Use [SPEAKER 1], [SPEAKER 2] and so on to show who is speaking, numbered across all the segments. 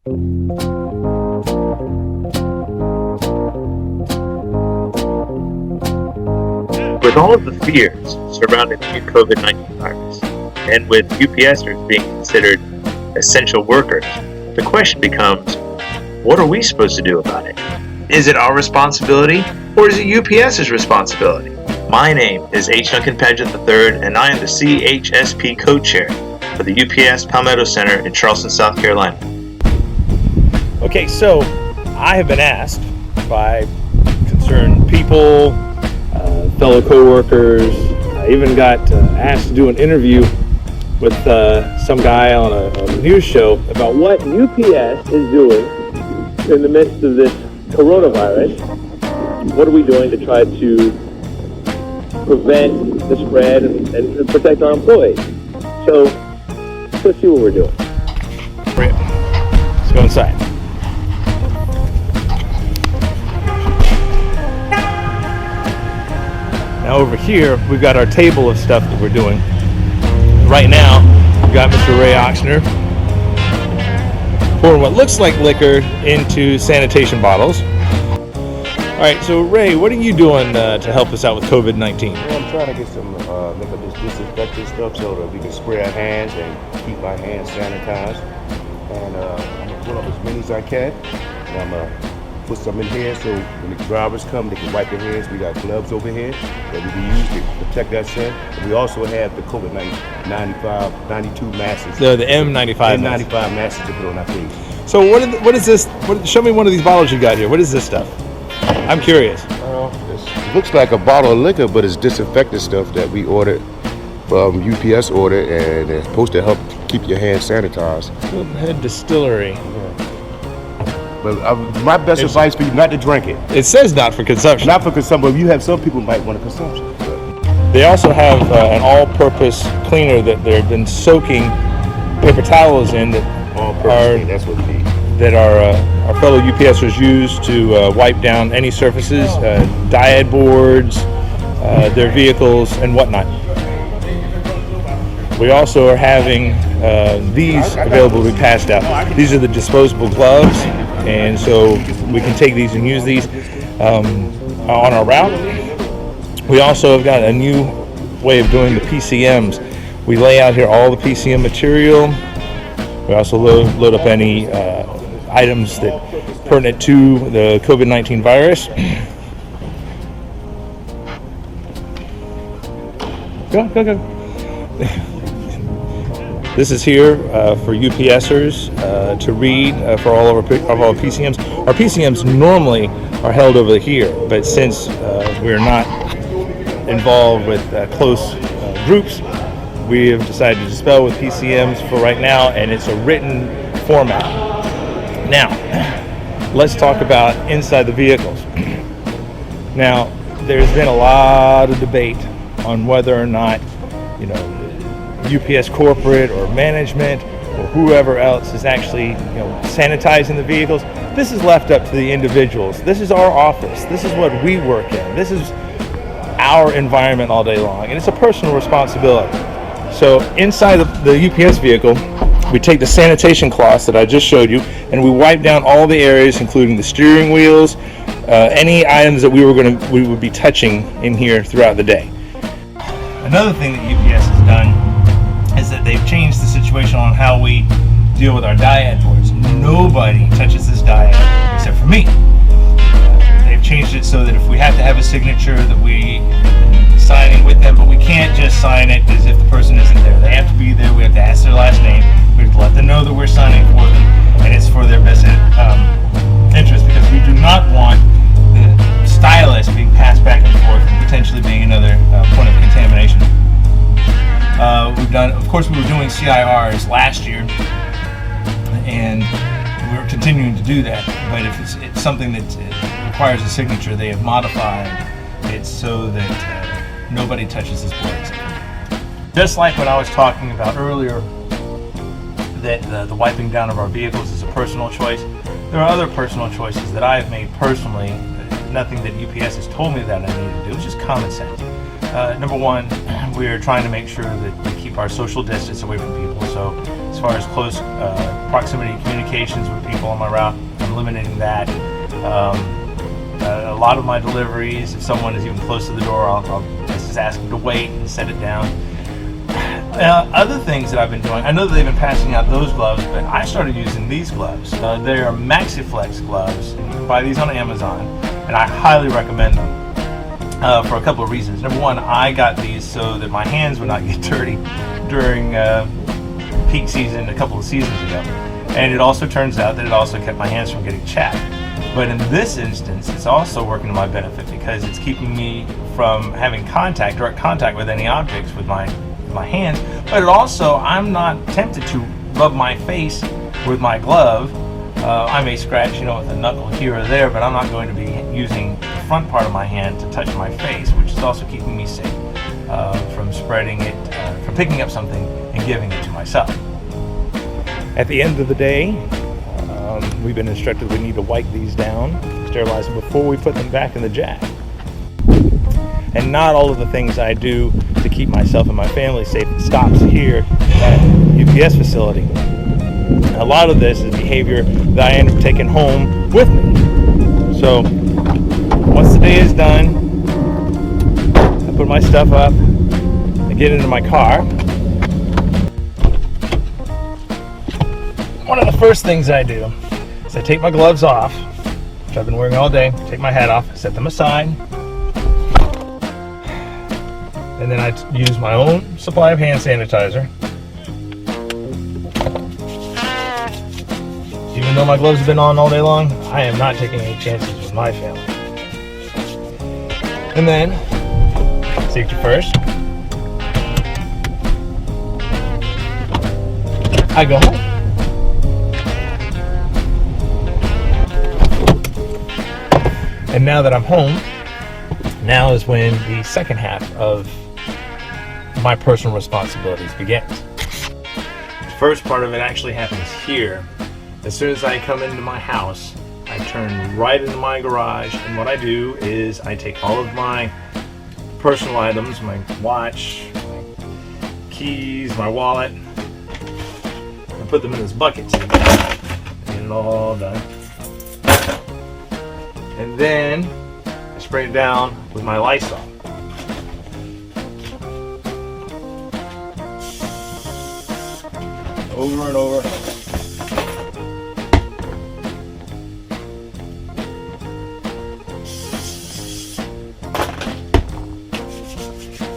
[SPEAKER 1] With all of the fears surrounding the new COVID-19 virus, and with UPSers being considered essential workers, the question becomes, what are we supposed to do about it? Is it our responsibility, or is it UPS's responsibility? My name is H. Duncan Paget III, and I am the CHSP co-chair for the UPS Palmetto Center in Charleston, South Carolina.
[SPEAKER 2] Okay, so I have been asked by concerned people, fellow co-workers. I even got asked to do an interview with some guy on a news show about what UPS is doing in the midst of this coronavirus. What are we doing to try to prevent the spread and protect our employees? So let's see what we're doing. Let's go inside. Now over here, we've got our table of stuff that we're doing. Right now, we've got Mr. Ray Oxner pouring what looks like liquor into sanitation bottles. All right, so Ray, what are you doing to help us out with COVID-19?
[SPEAKER 3] Well, I'm trying to get some make up this disinfectant stuff so that we can spray our hands and keep our hands sanitized. And I'm gonna pull up as many as I can. And I'm gonna put some in here so when the drivers come, they can wipe their hands. We got gloves over here that we can use to protect ourselves. And we also have the COVID-19 92 masks.
[SPEAKER 2] The M95
[SPEAKER 3] N95 masks to put on our face.
[SPEAKER 2] So what is this? Show me one of these bottles you got here. What is this stuff? I'm curious.
[SPEAKER 3] It looks like a bottle of liquor, but it's disinfectant stuff that we ordered from UPS ordered, and it's supposed to help keep your hands sanitized.
[SPEAKER 2] Head Distillery.
[SPEAKER 3] But my best advice for you not to drink it.
[SPEAKER 2] It says not for consumption.
[SPEAKER 3] Not for consumption, but you have some people might want a consumption.
[SPEAKER 2] They also have an all-purpose cleaner that they've been soaking paper towels in
[SPEAKER 3] That's what we need.
[SPEAKER 2] That our fellow UPSers use to wipe down any surfaces, diet boards, their vehicles, and whatnot. We also are having these available to be passed out. These are the disposable gloves, and so we can take these and use these on our route. We also have got a new way of doing the PCMs. We lay out here all the PCM material. We also load up any items that pertinent to the COVID-19 virus. Go. This is here for UPSers to read for all of our PCMs. Our PCMs normally are held over here, but since we're not involved with close groups, we have decided to dispel with PCMs for right now, and it's a written format. Now, let's talk about inside the vehicles. Now, there's been a lot of debate on whether or not, UPS corporate or management or whoever else is actually, sanitizing the vehicles. This is left up to the individuals. This is our office. This is what we work in. This is our environment all day long, and it's a personal responsibility. So inside the UPS vehicle, we take the sanitation cloths that I just showed you, and we wipe down all the areas, including the steering wheels, any items that we would be touching in here throughout the day. Another thing that UPS has done is that they've changed the situation on how we deal with our diet boards. Nobody touches this diet except for me. They've changed it so that if we have to have a signature, that we signing with them, but we can't just sign it as if the person isn't there. They have to be there. We have to ask their last name. We have to let them know that we're signing for them, and it's for their best interest, because we do not want the stylus being passed back and forth and potentially being another point of contamination. Of course, we were doing CIRs last year, and we're continuing to do that. But if it's something that requires a signature, they have modified it so that nobody touches this board except for me. Just like what I was talking about earlier, that the wiping down of our vehicles is a personal choice, there are other personal choices that I have made personally. Nothing that UPS has told me that I need to do. It's just common sense. Number one, we're trying to make sure that we keep our social distance away from people. So as far as close proximity communications with people on my route. I'm eliminating that. A lot of my deliveries, if someone is even close to the door, I'll just ask them to wait and set it down. Other things that I've been doing, I know that they've been passing out those gloves, but I started using these gloves. They are MaxiFlex gloves. You can buy these on Amazon, and I highly recommend them for a couple of reasons. Number one, I got these so that my hands would not get dirty during peak season a couple of seasons ago. And it also turns out that it also kept my hands from getting chapped. But in this instance, it's also working to my benefit because it's keeping me from having direct contact with any objects with my hands. But it also, I'm not tempted to rub my face with my glove. I may scratch, with a knuckle here or there, but I'm not going to be using the front part of my hand to touch my face, which is also keeping me safe from spreading it, from picking up something and giving it to myself. At the end of the day, we've been instructed we need to wipe these down, sterilize them before we put them back in the jack. And not all of the things I do to keep myself and my family safe stops here at UPS facility. A lot of this is behavior that I end up taking home with me. So once the day is done, I put my stuff up, I get into my car. One of the first things I do is I take my gloves off, which I've been wearing all day, take my hat off, set them aside, and then I use my own supply of hand sanitizer. Even though my gloves have been on all day long, I am not taking any chances with my family. And then, safety first, I go home. And now that I'm home, now is when the second half of my personal responsibilities begins. The first part of it actually happens here. As soon as I come into my house, I turn right into my garage, and what I do is I take all of my personal items, my watch, my keys, my wallet, and put them in this bucket. So get it all done. And then I spray it down with my Lysol. Over and over.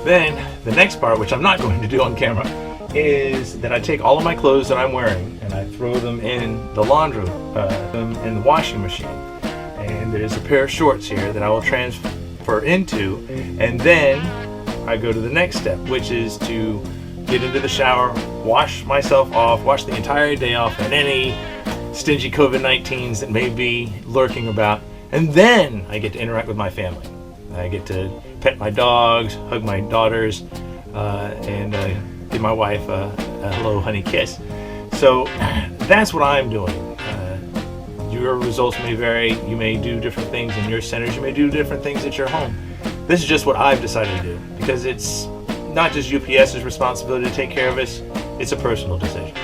[SPEAKER 2] Then the next part, which I'm not going to do on camera, is that I take all of my clothes that I'm wearing and I throw them in the laundry, in the washing machine. And there's a pair of shorts here that I will transfer into, and then I go to the next step, which is to get into the shower, wash myself off, wash the entire day off, and any stingy COVID-19s that may be lurking about, and then I get to interact with my family. I get to pet my dogs, hug my daughters, and give my wife a hello honey kiss. So that's what I'm doing. Your results may vary. You may do different things in your centers. You may do different things at your home. This is just what I've decided to do because it's not just UPS's responsibility to take care of us. It's a personal decision.